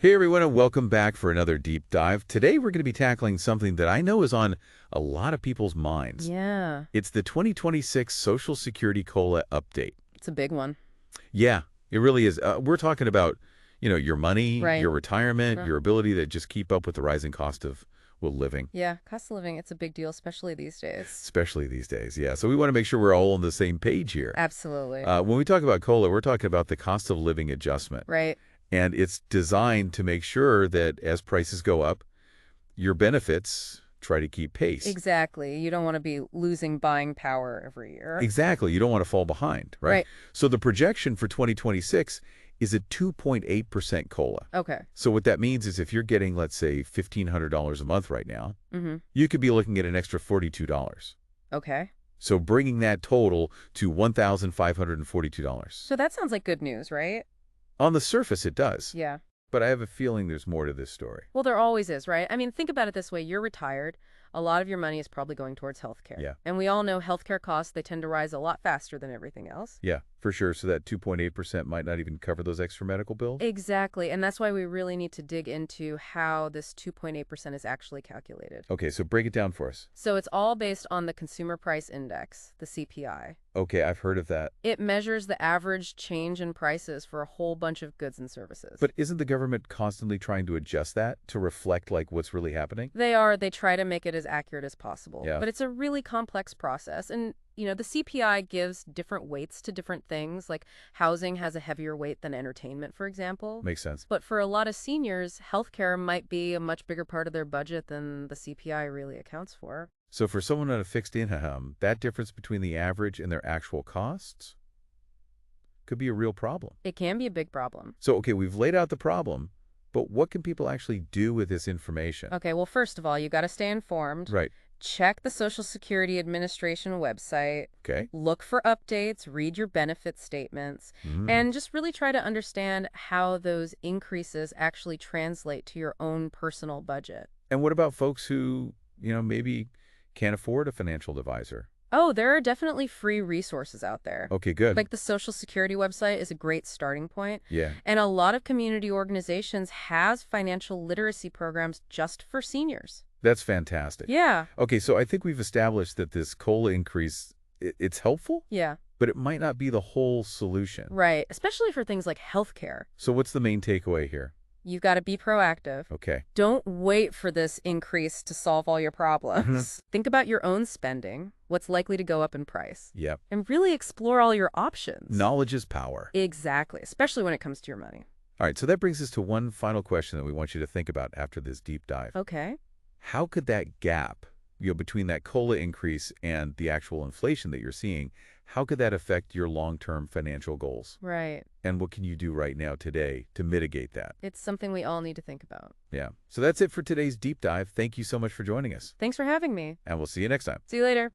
Hey everyone, and welcome back for another deep dive. Today we're going to be tackling something that I know is on a lot of people's minds. Yeah, It's the 2026 Social Security COLA update. it's a big one. Yeah, it really is. We're talking about, your money, Right. your retirement, Uh, your ability to just keep up with the rising cost of, well, living, Yeah, cost of living, it's a big deal, especially these days. especially these days. Yeah, so we want to make sure we're all on the same page here. Absolutely. When we talk about COLA, we're talking about the cost of living adjustment. Right. And it's designed to make sure that as prices go up, your benefits try to keep pace. Exactly. You don't want to be losing buying power every year. Exactly. You don't want to fall behind, right? Right. So the projection for 2026 is a 2.8% COLA. Okay. So what that means is if you're getting, let's say, $1,500 a month right now, Mm-hmm. you could be looking at an extra $42. Okay. So bringing that total to $1,542. So that sounds like good news, right? On the surface, it does. Yeah. But I have a feeling there's more to this story. Well, there always is, right? I mean, think about it this way. You're retired. A lot of your money is probably going towards healthcare. Yeah. And we all know healthcare costs, they tend to rise a lot faster than everything else. Yeah, for sure. So that 2.8% might not even cover those extra medical bills? Exactly. And that's why we really need to dig into how this 2.8% is actually calculated. Okay, so break it down for us. So it's all based on the Consumer Price Index, the CPI. Okay, I've heard of that. It measures the average change in prices for a whole bunch of goods and services. But isn't the government constantly trying to adjust that to reflect like what's really happening? they try to make it as accurate as possible. Yeah. But it's a really complex process. And, the CPI gives different weights to different things, like housing has a heavier weight than entertainment, for example. Makes sense. But for a lot of seniors, healthcare might be a much bigger part of their budget than the CPI really accounts for. So for someone on a fixed income, that difference between the average and their actual costs could be a real problem. It can be a big problem. So, okay, we've laid out the problem, but what can people actually do with this information? Okay, well, first of all, you got to stay informed. Right. Check the Social Security Administration website, Okay. look for updates, read your benefit statements, and just really try to understand how those increases actually translate to your own personal budget. And what about folks who, maybe can't afford a financial advisor? Oh, there are definitely free resources out there. Okay, good. Like the Social Security website is a great starting point. Yeah. And a lot of community organizations has financial literacy programs just for seniors. That's fantastic. Yeah. Okay, so I think we've established that this COLA increase, it's helpful, Yeah. but it might not be the whole solution. Right. Especially for things like healthcare. So what's the main takeaway here? You've got to be proactive. Okay. Don't wait for this increase to solve all your problems. Think about your own spending, what's likely to go up in price, Yep. and really explore all your options. Knowledge is power. Exactly, especially when it comes to your money. All right, so that brings us to one final question that we want you to think about after this deep dive. Okay. How could that gap, between that COLA increase and the actual inflation that you're seeing, how could that affect your long-term financial goals? Right. And what can you do right now today to mitigate that? It's something we all need to think about. Yeah. So that's it for today's deep dive. Thank you so much for joining us. Thanks for having me. And we'll see you next time. See you later.